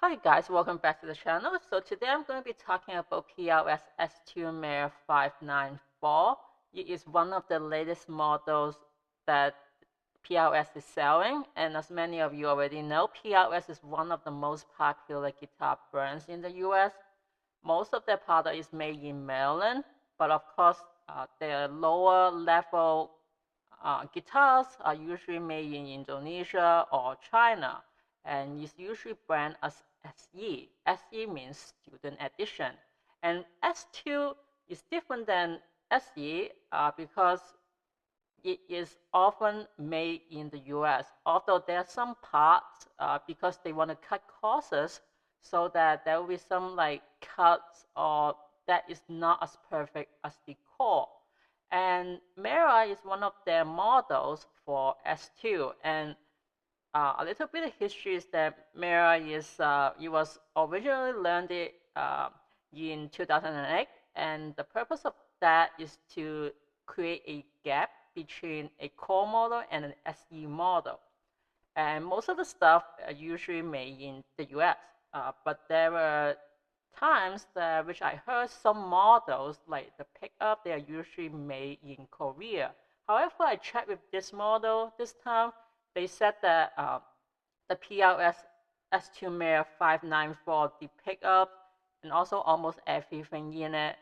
Hi guys, welcome back to the channel. So today I'm going to be talking about PRS S2 MIRA 594. It is one of the latest models that PRS is selling, and as many of you already know, PRS is one of the most popular guitar brands in the US. Most of their product is made in Maryland, but of course, their lower level guitars are usually made in Indonesia or China, and is usually branded as SE. SE means student edition, and S2 is different than SE because it is often made in the US, although there are some parts because they want to cut costs so that there will be some like cuts or that is not as perfect as the core. And Mira is one of their models for S2. And a little bit of history is that Mira is it was originally learned in 2008, and the purpose of that is to create a gap between a core model and an SE model. And most of the stuff are usually made in the US, but there were times that which I heard some models like the pickup they are usually made in Korea. However, I checked with this model this time. They said that the PRS S2 MIRA 594, the pickup, and also almost everything in it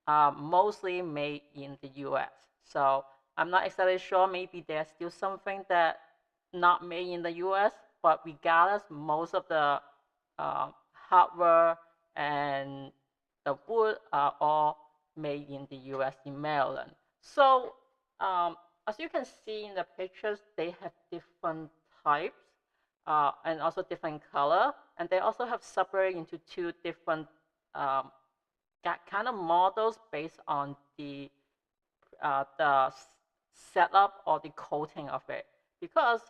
are mostly made in the US. So I'm not exactly sure. Maybe there's still something that not made in the US, but regardless, most of the hardware and the wood are all made in the US in Maryland. So as you can see in the pictures, they have different types and also different color, and they also have separated into two different um, kind of models based on the setup or the coating of it, because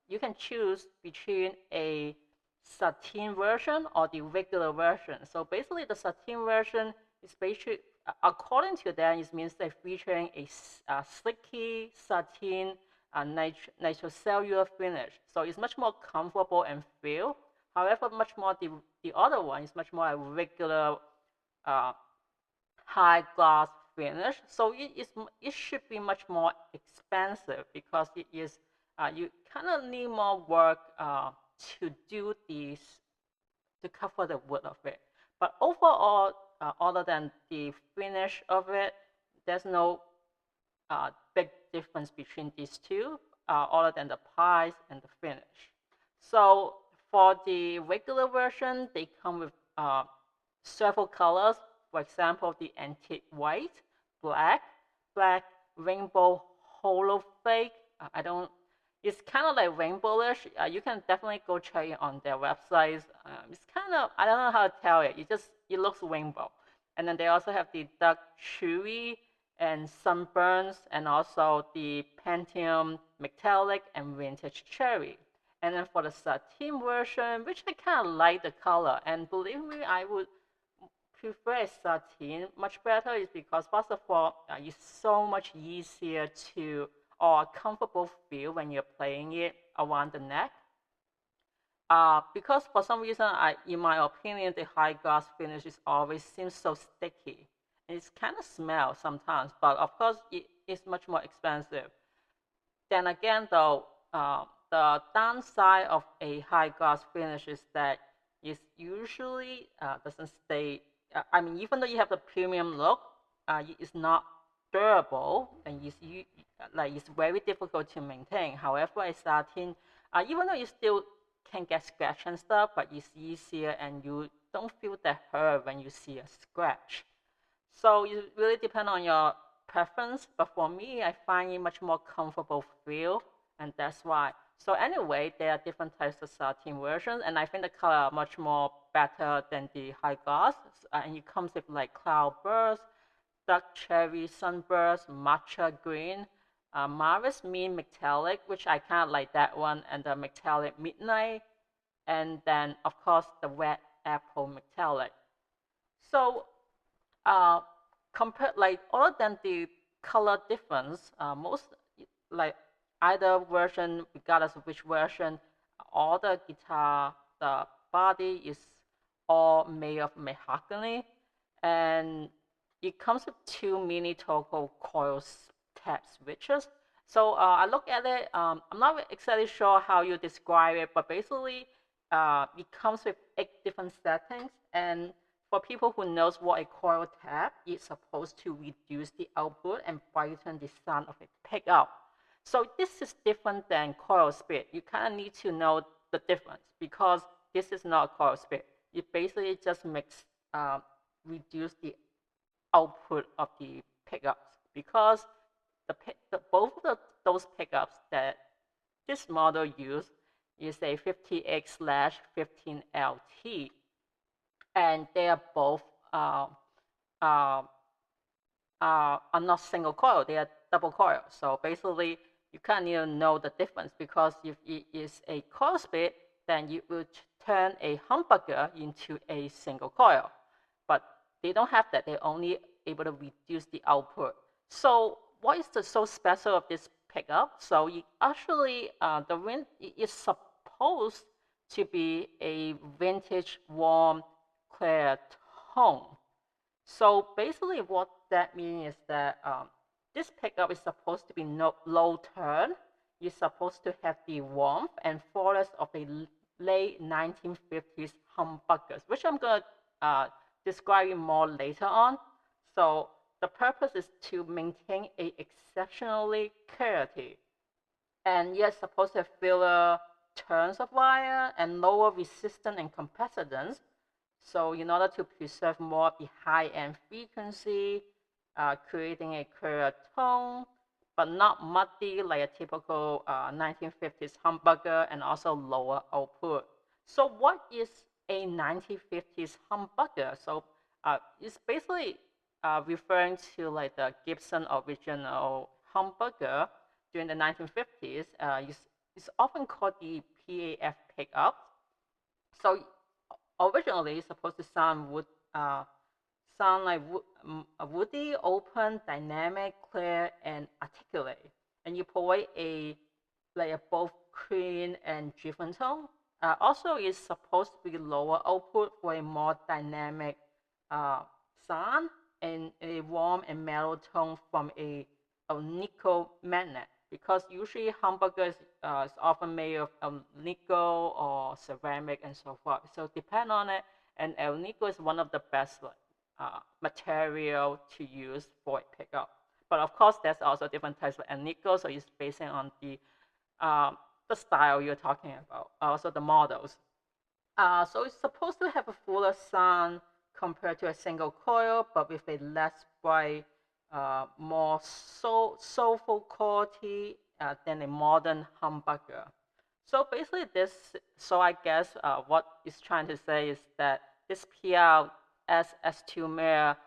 you can choose between a satin version or the regular version. So basically, the satin version is basically, according to them, it means they're featuring a slicky satin nitrocellular finish. So it's much more comfortable and feel. However, much more the other one is much more a regular uh, high gloss finish. So it should be much more expensive because it is you kind of need more work to do these to cover the wood of it. But overall, other than the finish of it, there's no big difference between these two, other than the price and the finish. So for the regular version, they come with several colors. For example, the antique white, black, black rainbow hollow flake. I don't. It's kind of like rainbowish. You can definitely go check it on their websites. It's kind of, I don't know how to tell it. It looks rainbow. And then they also have the dark chewy and sunburns, and also the Pentium metallic and vintage cherry. And then for the satin version, which I kind of like the color, and believe me, I would prefer satin much better, is because first of all, it's so much easier to or comfortable feel when you're playing it around the neck. Because for some reason, in my opinion, the high gloss finish is always seems so sticky, and it's kind of smell sometimes. But of course, it is much more expensive. Then again, though, the downside of a high gloss finish is that it usually doesn't stay. I mean, even though you have the premium look, it's not durable, and it's very difficult to maintain. However, a satin, even though you still can get scratch and stuff, but it's easier and you don't feel the hurt when you see a scratch. So it really depends on your preference, but for me, I find it much more comfortable feel, and that's why. So anyway, there are different types of satin versions, and I think the color are much more better than the high gloss, and it comes with like cloud burst, dark cherry sunburst, matcha green, Maris Mean Metallic, which I kind of like that one, and the Metallic Midnight, and then of course the Red Apple Metallic. So uh, compared like other than the color difference, most like either version, regardless of which version, all the guitar, the body is all made of mahogany, and it comes with two mini toggle coil tab switches. So I look at it. I'm not exactly sure how you describe it, but basically, it comes with 8 different settings. And for people who knows what a coil tab is supposed to reduce the output and brighten the sound of a pickup. So this is different than coil speed. You kind of need to know the difference because this is not coil speed. It basically just makes reduce the output of the pickups because both of those pickups that this model used is a 50X/15LT, and they are both are not single coil, they are double coil. So basically, you can't even know the difference because if it is a coil speed, then you would turn a humbucker into a single coil. But they don't have that. They're only able to reduce the output. So what is so special of this pickup? So it actually, the wind is supposed to be a vintage warm clear tone. So basically what that means is that this pickup is supposed to be low turn. It's supposed to have the warmth and force of a late 1950s humbuckers, which I'm going to describe more later on. So the purpose is to maintain a exceptionally clarity. And you're supposed to have fewer turns of wire and lower resistance and capacitance. So in order to preserve more of the high-end frequency, creating a clearer tone, but not muddy like a typical 1950s humbucker, and also lower output. So what is a 1950s humbucker? So it's basically referring to like the Gibson original humbucker during the 1950s. It's often called the PAF pickup. So originally it's supposed to sound like woody, open, dynamic, clear, and articulate. And you provide both clean and driven tone. Also, it's supposed to be lower output for a more dynamic sound and a warm and mellow tone from a nickel magnet. Because usually humbuckers is often made of nickel or ceramic and so forth. So depend on it, and nickel is one of the best material to use for a pickup. But of course, there's also different types of nickel, so it's based on the style you're talking about, also the models. So it's supposed to have a fuller sound compared to a single coil, but with a less bright, more soulful quality than a modern humbucker. So basically so I guess what it's trying to say is that this PRS S2 MIRA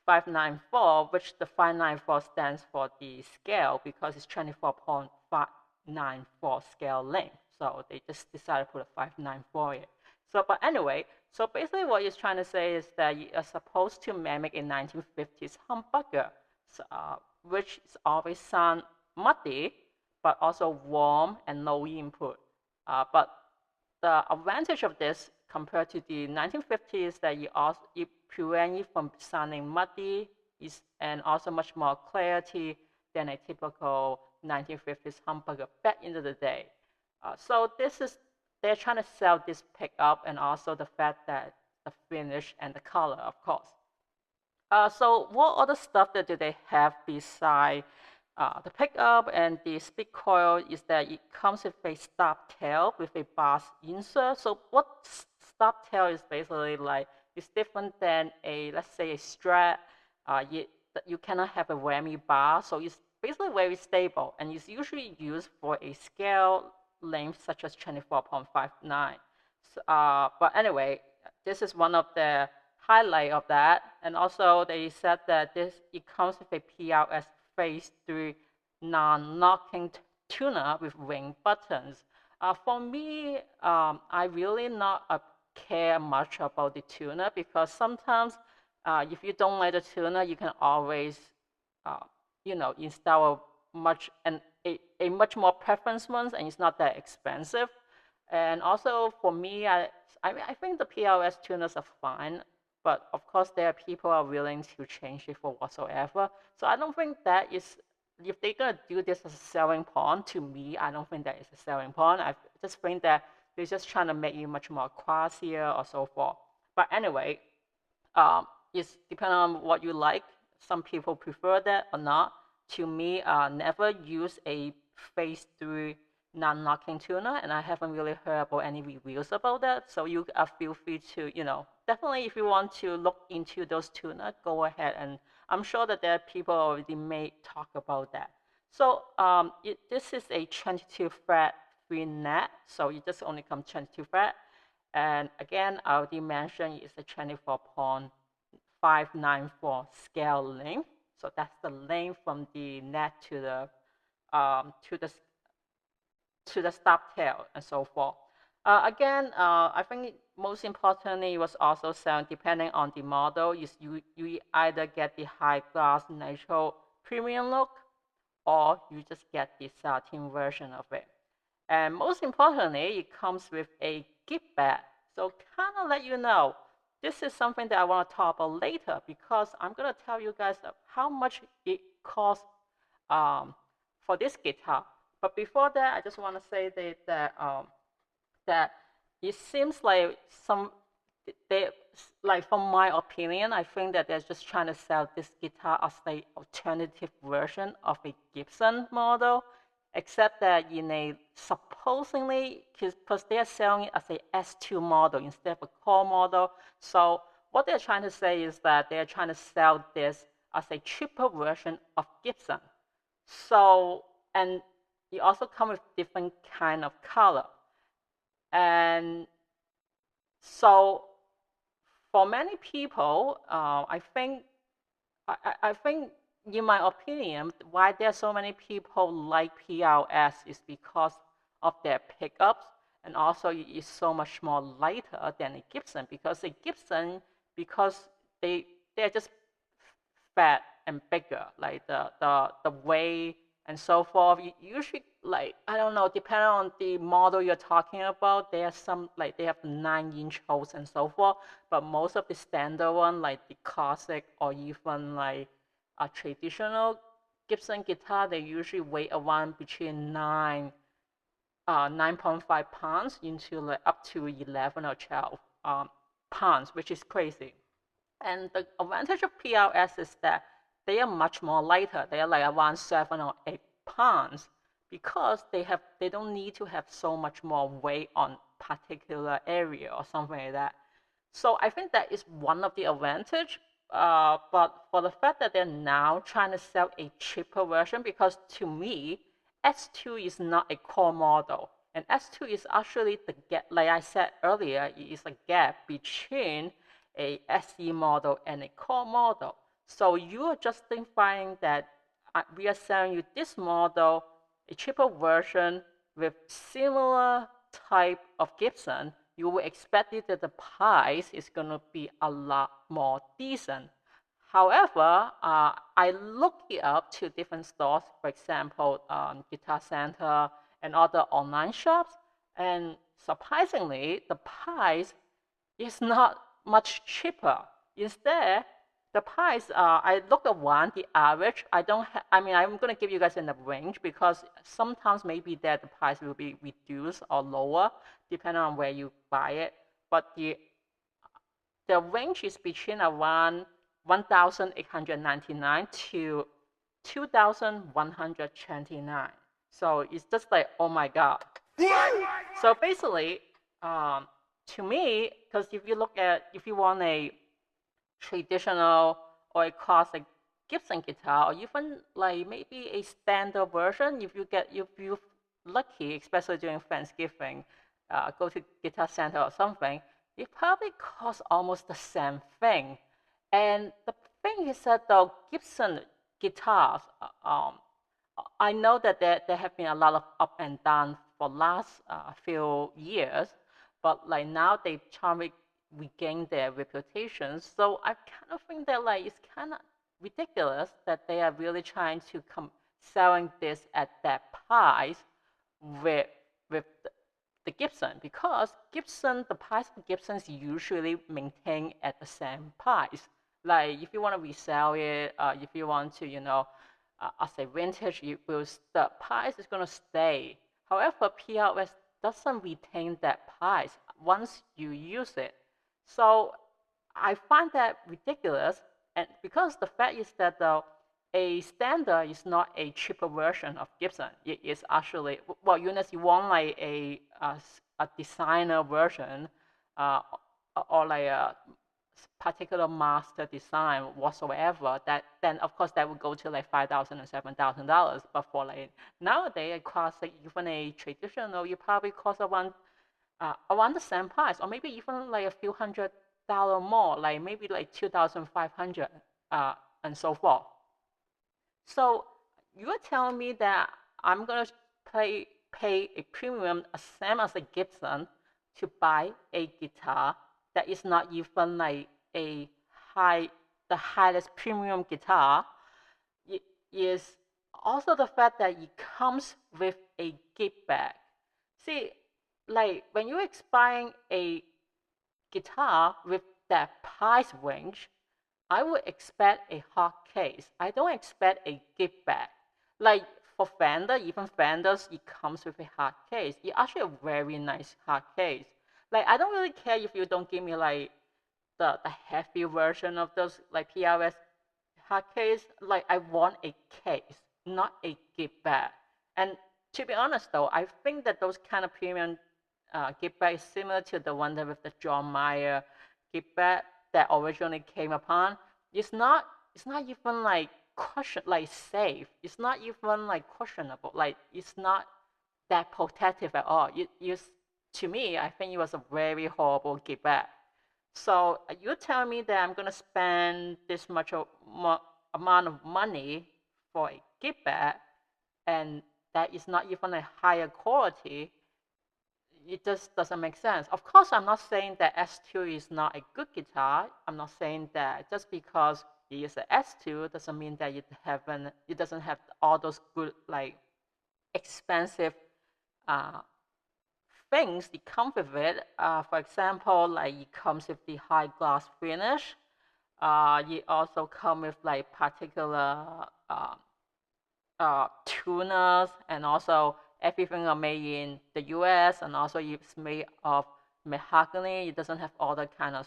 594, which the 594 stands for the scale because it's 24.594 scale length. So they just decided to put a 594 here. So, but anyway, so basically what it's trying to say is that you are supposed to mimic a 1950s humbucker, which is always sound muddy, but also warm and low input. But the advantage of this compared to the 1950s that it prevents you from sounding muddy and also much more clarity than a typical 1950s humbucker back into the day. So they're trying to sell this pickup and also the fact that the finish and the color, of course. So what other stuff that do they have beside the pickup and the speed coil is that it comes with a stop tail with a bar insert. So what stop tail is basically like, it's different than let's say a Strat. You cannot have a whammy bar, so it's basically very stable, and it's usually used for a scale length such as 24.59. So, but anyway, this is one of the highlight of that, and also they said that it comes with a PRS Phase 3 non-knocking tuner with ring buttons. For me, I really not care much about the tuner because sometimes if you don't like the tuner, you can always install a much more preference ones, and it's not that expensive. And also for me, I think the PRS tuners are fine, but of course there are people are willing to change it for whatsoever. So I don't think that is, if they're gonna do this as a selling point, to me, I don't think that is a selling point. I just think that they're just trying to make you much more classier or so forth. But anyway, it's depending on what you like. Some people prefer that or not. To me, never use a phase 3 non-knocking tuner, and I haven't really heard about any reviews about that. So you feel free to, definitely if you want to look into those tuner, go ahead, and I'm sure that there are people already may talk about that. So this is a 22 fret 3 net, so it just only comes 22 fret. And again, I already mentioned it's a 24.594 scale length. So that's the length from the net to the stop tail and so forth. Again, I think most importantly, it was also sound depending on the model. You either get the high gloss natural premium look, or you just get the satin version of it. And most importantly, it comes with a gift bag. So kind of let you know, this is something that I want to talk about later, because I'm going to tell you guys how much it costs for this guitar. But before that, I just want to say that it seems like from my opinion, I think that they're just trying to sell this guitar as the alternative version of a Gibson model, except that in a supposedly, because they're selling it as a S2 model instead of a core model. So what they're trying to say is that they're trying to sell this as a cheaper version of Gibson. So, and it also comes with different kind of color. And so for many people, I think in my opinion, why there are so many people like PRS is because of their pickups, and also it's so much more lighter than a Gibson, because a Gibson, because they're just fat and bigger, like the weight and so forth. You usually, like, I don't know, depending on the model you're talking about, there are some, like, they have 9-inch holes and so forth, but most of the standard one, like the classic or even like a traditional Gibson guitar, they usually weigh around between 9.5 pounds into like up to 11 or 12 pounds, which is crazy. And the advantage of PRS is that they are much more lighter. They are like around 7 or 8 pounds, because they don't need to have so much more weight on particular area or something like that. So I think that is one of the advantage. But for the fact that they're now trying to sell a cheaper version, because to me, S2 is not a core model, and S2 is actually the gap. Like I said earlier, it is a gap between a SE model and a core model. So you are justifying that we are selling you this model, a cheaper version with similar type of Gibson. You will expect it that the price is going to be a lot more decent. However, I looked it up to different stores, for example, Guitar Center and other online shops, and surprisingly, the price is not much cheaper. Instead, the price, I looked at one, the average, I mean, I'm going to give you guys in the range, because sometimes maybe that the price will be reduced or lower depending on where you buy it. But the range is between around 1,899 to 2,129. So it's just like, oh my God. So basically, to me, because if you want a traditional or a classic Gibson guitar, or even like maybe a standard version, if you're lucky, especially during Thanksgiving, go to Guitar Center or something, it probably costs almost the same thing. And the thing is that the Gibson guitars, I know that there have been a lot of up and down for last few years, but like now they try to regain their reputation. So I kind of think that like it's kind of ridiculous that they are really trying to selling this at that price with the Gibson, because the price of Gibson is usually maintained at the same price. Like if you want to resell it, if you want to, as a vintage, the price is going to stay. However, PRS doesn't retain that price once you use it. So I find that ridiculous, and because the fact is that a standard is not a cheaper version of Gibson. It is actually, well, unless you want like a designer version, uh, or like a particular master design whatsoever, that then of course that would go to like $5,000 and $7,000. But for like nowadays, it costs like even a traditional, you probably cost around the same price, or maybe even like a few $100 more, like maybe like 2,500, and so forth. So you're telling me that I'm gonna pay a premium, same as a Gibson, to buy a guitar that is not even like a the highest premium guitar. It is also the fact that it comes with a gift bag. See, like when you're buying a guitar with that price range, I would expect a hard case. I don't expect a gift bag. Like for Fender, even Fenders, it comes with a hard case. It's actually a very nice hard case. Like I don't really care if you don't give me like the heavy version of those like PRS hard case. Like I want a case, not a gift bag. And to be honest though, I think that those kind of premium gift bag is similar to the one that with the John Mayer gift bag that originally came upon. It's not even like safe. It's not even like questionable. Like it's not that protective at all. To me, I think it was a very horrible gift bag. So you're telling me that I'm gonna spend this much amount of money for a gift bag, and that is not even a higher quality. It just doesn't make sense. Of course, I'm not saying that S2 is not a good guitar. I'm not saying that just because it is an S2 doesn't mean that it doesn't have all those good like expensive uh, things that come with it. For example, like it comes with the high gloss finish. It also comes with like particular tuners, and also everything are made in the US, and also it's made of mahogany. It doesn't have all the kind of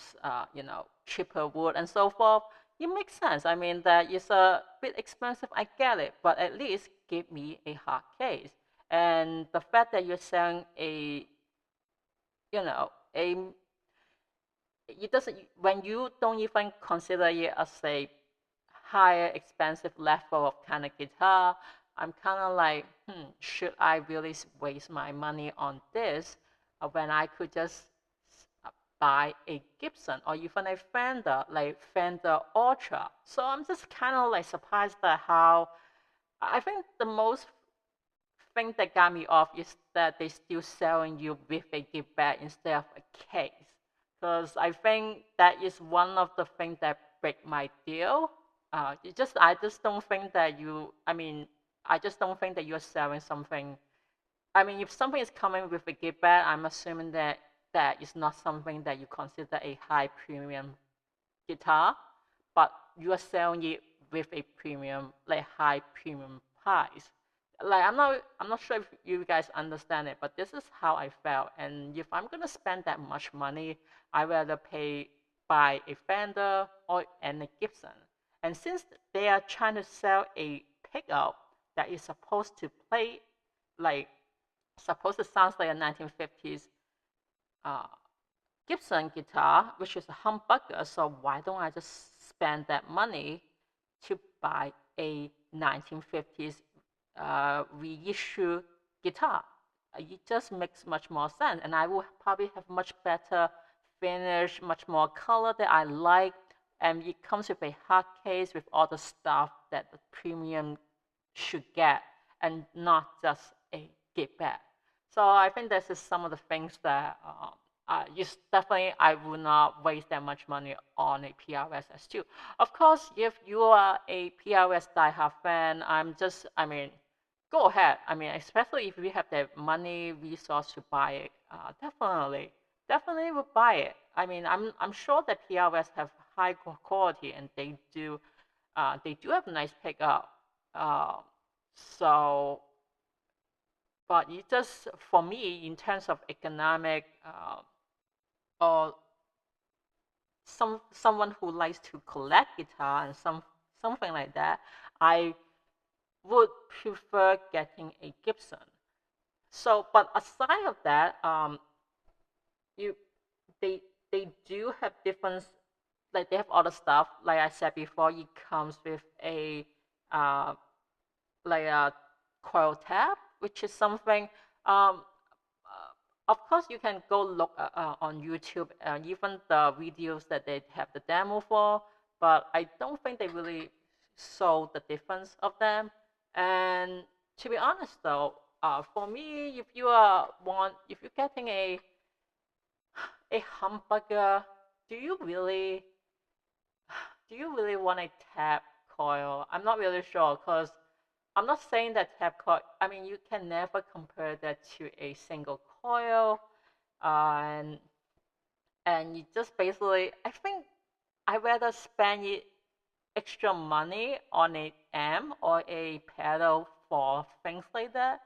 cheaper wood and so forth. It makes sense. I mean that it's a bit expensive, I get it, but at least give me a hard case. And the fact that you're selling a a it doesn't when you don't even consider it as a higher expensive level of kind of guitar, I'm kind of like, should I really waste my money on this when I could just buy a Gibson or even a Fender, like Fender Ultra? So I'm just kind of like surprised at how I think the most thing that got me off is that they still selling you with a gift bag instead of a case. Because I think that is one of the things that break my deal. I just don't think that I just don't think that you're selling something. I mean, if something is coming with a gift bag, I'm assuming that that is not something that you consider a high premium guitar, but you are selling it with a premium, like high premium price. Like I'm not sure if you guys understand it, but this is how I felt. And if I'm gonna spend that much money, I rather buy a Fender or and a Gibson. And since they are trying to sell a pickup that is supposed to play like supposed to sound like a 1950s uh, Gibson guitar, which is a humbucker, so why don't I just spend that money to buy a 1950s reissue guitar? It just makes much more sense, and I will probably have much better finish, much more color that I like, and it comes with a hard case with all the stuff that the premium should get, and not just a gift bag. So I think this is some of the things that just definitely I would not waste that much money on a PRS S2. Of course, if you are a PRS diehard fan, I mean, go ahead. I mean, especially if you have the money resource to buy it, definitely would buy it. I mean, I'm sure that PRS have high quality and they do have nice pickup. Uh, so, but it just for me in terms of economic or someone who likes to collect guitar and something like that, I would prefer getting a Gibson. So, but aside of that, you they they do have different, like they have other stuff. Like I said before, it comes with a uh, like a coil tab, which is something. Um, of course, you can go look on YouTube, even the videos that they have the demo for. But I don't think they really show the difference of them. And to be honest, though, for me, if you're getting a hamburger, do you really do you really want a tab coil? I'm not really sure because I'm not saying that tab coil. I mean, you can never compare that to a single coil, and you just basically. I think I rather spend it extra money on a amp or a pedal for things like that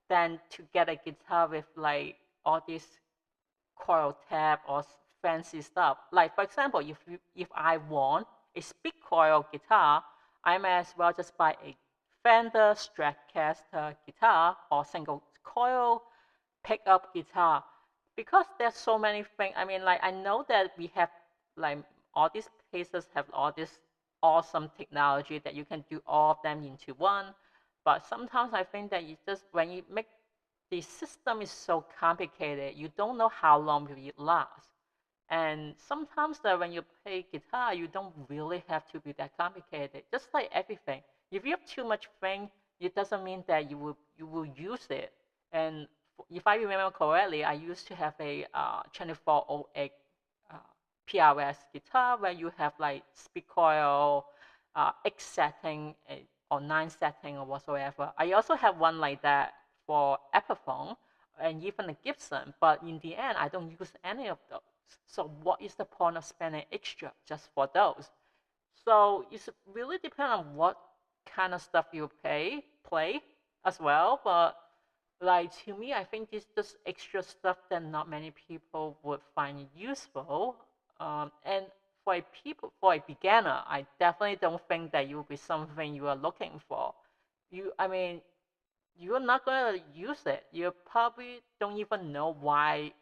than to get a guitar with like all these coil tab or fancy stuff. Like for example, if I want a speed coil guitar, I may as well just buy a Fender Stratocaster guitar or single coil pickup guitar because there's so many things. I mean, like I know that we have like all these places have all this awesome technology that you can do all of them into one. But sometimes I think that you just when you make the system is so complicated, you don't know how long will it last. And sometimes when you play guitar, you don't really have to be that complicated. Just like everything, if you have too much thing, it doesn't mean that you will use it. And if I remember correctly, I used to have a 2408 uh, PRS guitar where you have like speed coil, 8 setting or 9 setting or whatsoever. I also have one like that for Epiphone and even a Gibson, but in the end, I don't use any of those. So what is the point of spending extra just for those? So it's really depend on what kind of stuff you play as well. But like to me, I think it's just extra stuff that not many people would find useful. And for a beginner, I definitely don't think that it will be something you are looking for. I mean, you're not gonna use it. You probably don't even know why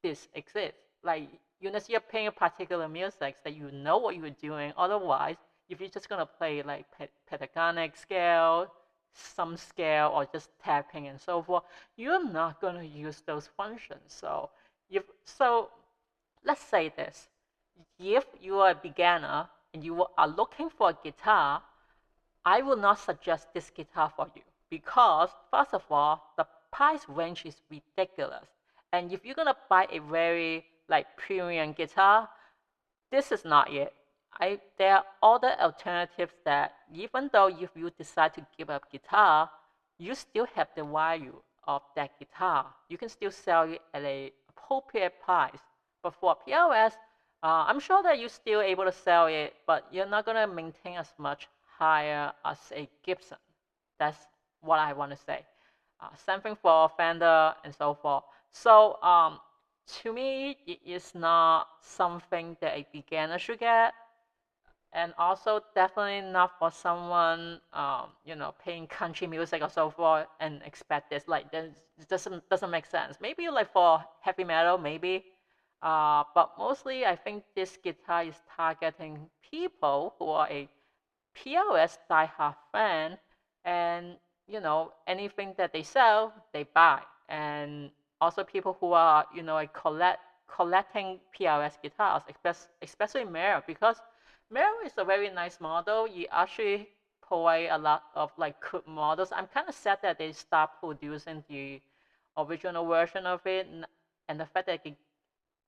this exists. Like unless you're playing a particular music that you know what you're doing. Otherwise, if you're just gonna play like pentatonic scale, some scale, or just tapping and so forth, you're not gonna use those functions. So let's say this: if you are a beginner and you are looking for a guitar, I will not suggest this guitar for you because, first of all, the price range is ridiculous. And if you're gonna buy a very like premium guitar, this is not it. There are other alternatives that even though if you decide to give up guitar, you still have the value of that guitar. You can still sell it at a appropriate price. But for POS, I'm sure that you're still able to sell it, but you're not gonna maintain as much higher as a Gibson. That's what I want to say. Same thing for Fender and so forth. So to me, it is not something that a beginner should get, and also definitely not for someone playing country music or so forth and expect this. Like this doesn't make sense. Maybe like for heavy metal, maybe, but mostly I think this guitar is targeting people who are a POS diehard fan, and anything that they sell, they buy, and also people who are collecting PRS guitars, especially MIRA, because MIRA is a very nice model. You actually provide a lot of like good models. I'm kind of sad that they stopped producing the original version of it, and the fact that they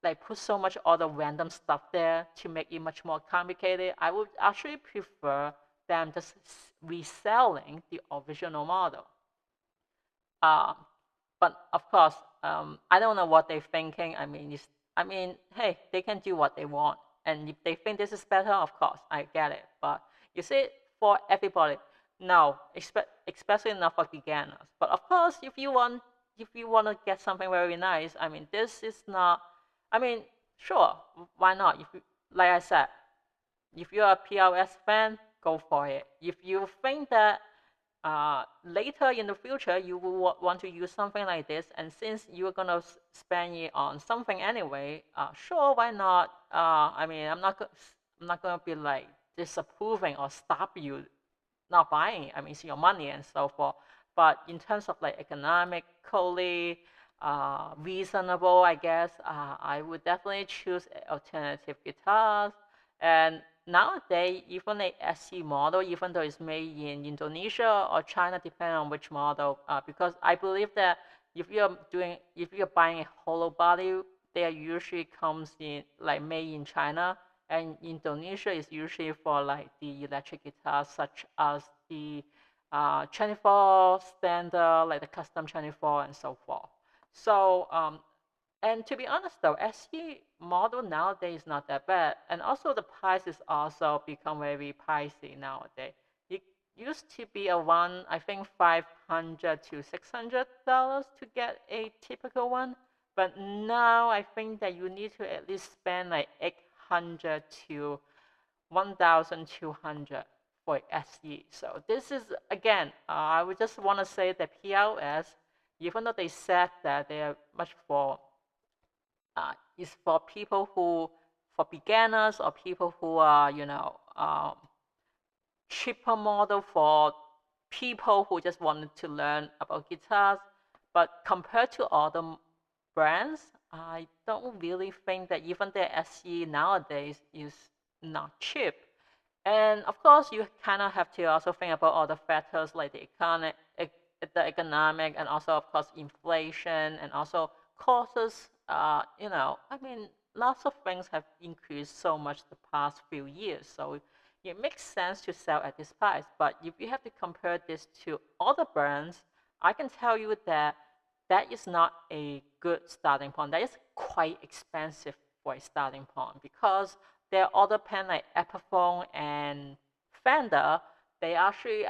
like put so much other random stuff there to make it much more complicated. I would actually prefer them just reselling the original model. But of course, I don't know what they're thinking. Hey, they can do what they want, and if they think this is better, of course, I get it. But you see, for everybody, no, especially not for beginners. But of course, if you want to get something very nice, this is not. I mean, sure, why not? If you, like I said, if you're a PRS fan, go for it. If you think that later in the future you will want to use something like this, and since you're gonna spend it on something anyway, sure, why not? I'm not gonna be like disapproving or stop you not buying it. It's your money and so forth. But in terms of like economically reasonable, I guess I would definitely choose alternative guitars. And nowadays, even a SE model, even though it's made in Indonesia or China, depending on which model, because I believe that if you're buying a hollow body, they usually comes in like made in China, and Indonesia is usually for like the electric guitars, such as the 24 standard, like the custom 24 and so forth. So and to be honest though, SE model nowadays is not that bad. And also the price is also become very pricey nowadays. It used to be around, I think, $500 to $600 to get a typical one. But now I think that you need to at least spend like 800 to 1,200 for SE. So this is, again, I would just want to say that PRS, even though they said that they are much for is for people who, for beginners or people who are, cheaper model for people who just wanted to learn about guitars. But compared to other brands, I don't really think that even the SE nowadays is not cheap. And of course, you kind of have to also think about other factors like the economic, and also of course inflation, and also costs. Lots of things have increased so much the past few years. So it makes sense to sell at this price. But if you have to compare this to other brands, I can tell you that that is not a good starting point. That is quite expensive for a starting point, because there are other pen like Epiphone and Fender. They actually,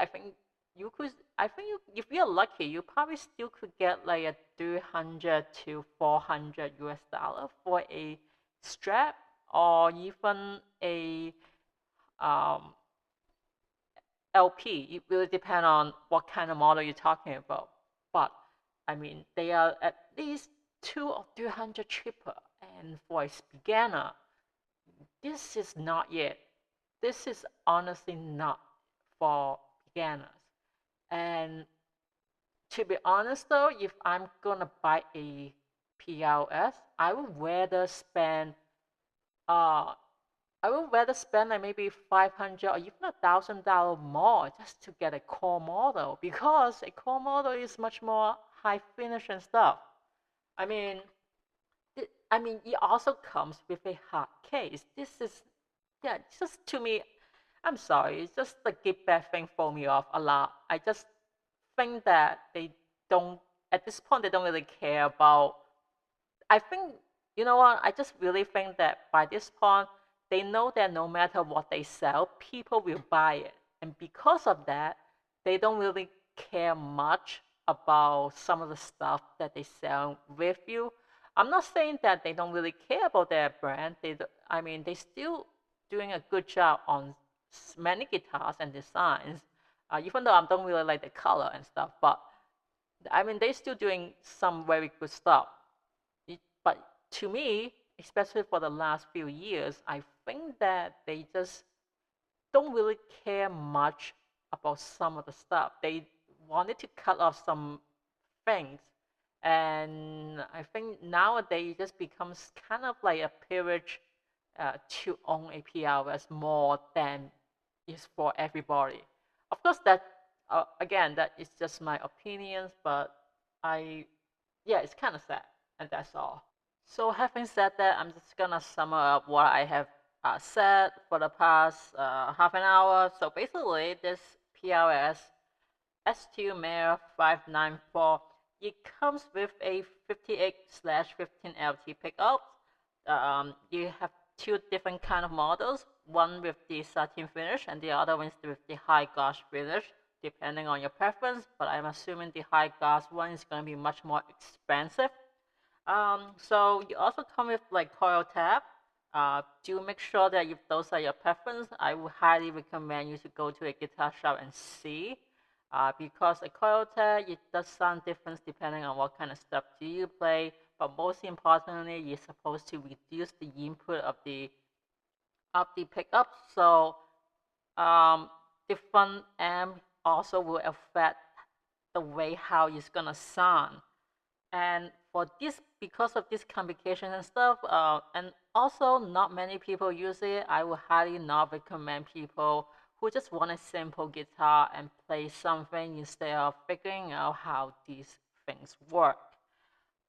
if you're lucky, you probably still could get like a 300 to 400 US dollar for a strap, or even a um, LP. It really depends on what kind of model you're talking about. But they are at least 200 or 300 cheaper. And for a beginner, this is not yet. This is honestly not for beginners. And to be honest though, if I'm gonna buy a PRS, uh I would rather spend like maybe 500 or even $1,000 more just to get a core model, because a core model is much more high finish and stuff. I mean, it also comes with a hard case. This is, yeah, just to me, I'm sorry, it's just the give back thing throw me off a lot. I just think that they don't, at this point, they don't really care about. I think, you know what, I just really think that by this point, they know that no matter what they sell, people will buy it. And because of that, they don't really care much about some of the stuff that they sell with you. I'm not saying that they don't really care about their brand. They still doing a good job on many guitars and designs, even though I don't really like the color and stuff. But they're still doing some very good stuff. But to me, especially for the last few years, I think that they just don't really care much about some of the stuff. They wanted to cut off some things. And I think nowadays it just becomes kind of like a privilege to own a PRS more than is for everybody. Of course, that again, that is just my opinions, but yeah, it's kind of sad, and that's all. So having said that, I'm just gonna sum up what I have said for the past half an hour. So basically, this PRS S2 MIRA 594 it comes with a 58/15 LT pickup. You have two different kind of models, one with the satin finish and the other one is with the high gloss finish, depending on your preference, but I'm assuming the high gloss one is going to be much more expensive. So you also come with like coil tab. Do make sure that if those are your preference, I would highly recommend you to go to a guitar shop and see. Because a coil tab, it does sound different depending on what kind of stuff do you play. But most importantly, you're supposed to reduce the input of the pickup. So the front amp also will affect the way how it's gonna sound. And for this, because of this complication and stuff, and also not many people use it, I would highly not recommend people who just want a simple guitar and play something instead of figuring out how these things work.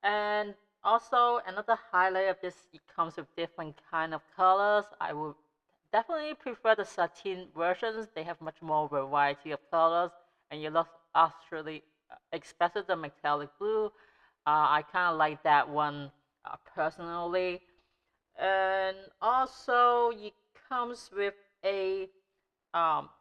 And also another highlight of this, it comes with different kind of colors. I would definitely prefer the satin versions. They have much more variety of colors, and you look actually, especially the metallic blue. I kind of like that one personally. And also, it comes with a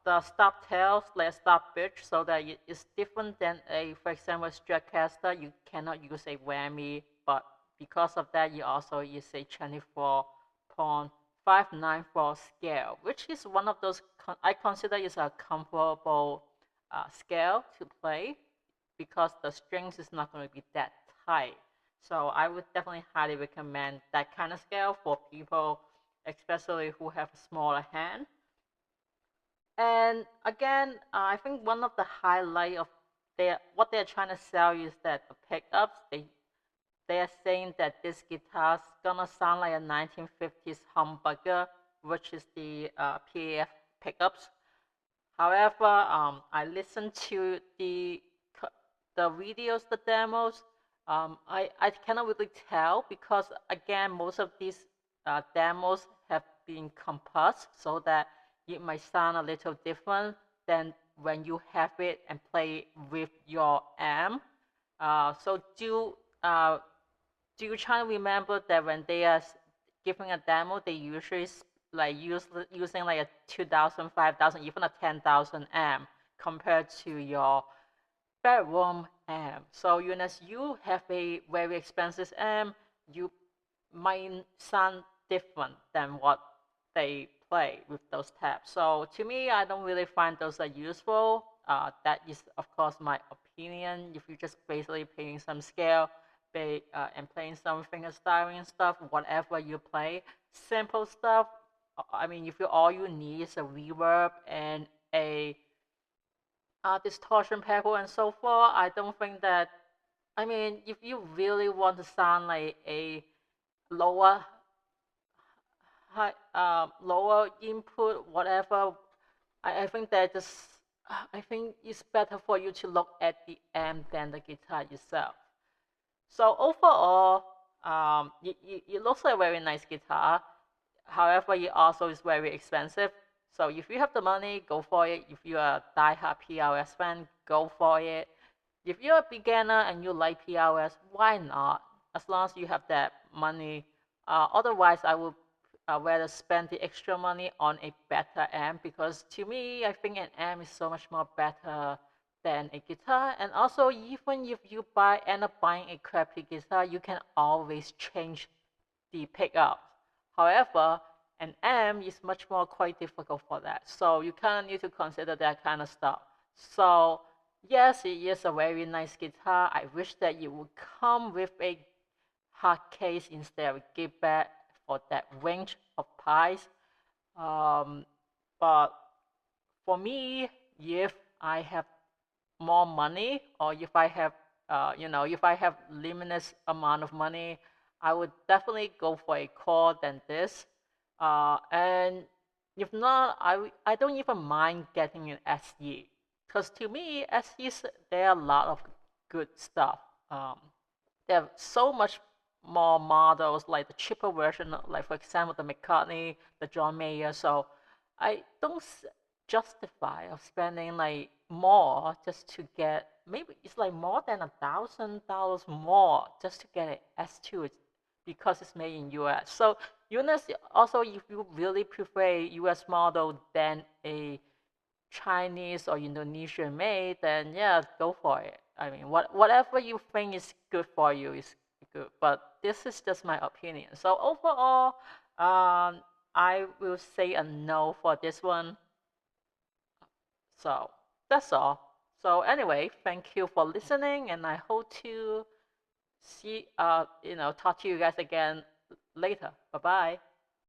the stop tails, like stop bridge, so that it's different than a, for example, Stratocaster. You cannot use a whammy, but because of that, you also use a 24.594 scale, which is one of those I consider is a comfortable scale to play because the strings is not going to be that tight. So I would definitely highly recommend that kind of scale for people, especially who have a smaller hand. And again, I think one of the highlight of what they're trying to sell is that the pickups, they're saying that this guitar's gonna sound like a 1950s humbucker, which is the PAF pickups. However, I listened to the videos, the demos. I cannot really tell because again, most of these demos have been compressed so that it might sound a little different than when you have it and play with your amp. So do you try to remember that when they are giving a demo, they usually like using like a 2,000, 5,000, even a 10,000 amp compared to your bedroom amp. So unless you have a very expensive amp, you might sound different than what they play with those tabs. So to me, I don't really find those are useful. That is, of course, my opinion. If you're just basically playing some scale and playing some finger styling and stuff, whatever you play, simple stuff. I mean, if all you need is a reverb and a distortion pedal and so forth, I don't think that. I mean, if you really want to sound like a lower lower input, whatever, I think that just I think it's better for you to look at the amp than the guitar itself. So overall, it looks like a very nice guitar. However, it also is very expensive. So if you have the money, go for it. If you're a die-hard PRS fan, go for it. If you're a beginner and you like PRS, why not? As long as you have that money. Otherwise, I would rather spend the extra money on a better amp because to me, I think an amp is so much more better than a guitar. And also, even if you end up buying a crappy guitar, you can always change the pickup. However, an amp is much more quite difficult for that. So you kind of need to consider that kind of stuff. So yes, it is a very nice guitar. I wish that it would come with a hard case instead of a give back for that range of price. But for me, if I have more money or if I have if I have limitless amount of money, I would definitely go for a core than this. And if not, I don't even mind getting an SE because to me SEs, there are a lot of good stuff. There are so much more models like the cheaper version, like for example the McCartney, the John Mayer. So I don't justify of spending like more just to get maybe it's like more than $1,000 more just to get a S2 because it's made in US. So units also, if you really prefer a US model than a Chinese or Indonesian made, then yeah, go for it. I mean, whatever you think is good for you is good. But this is just my opinion. So overall, I will say a no for this one. So that's all. So anyway, thank you for listening, and I hope to talk to you guys again later. Bye bye.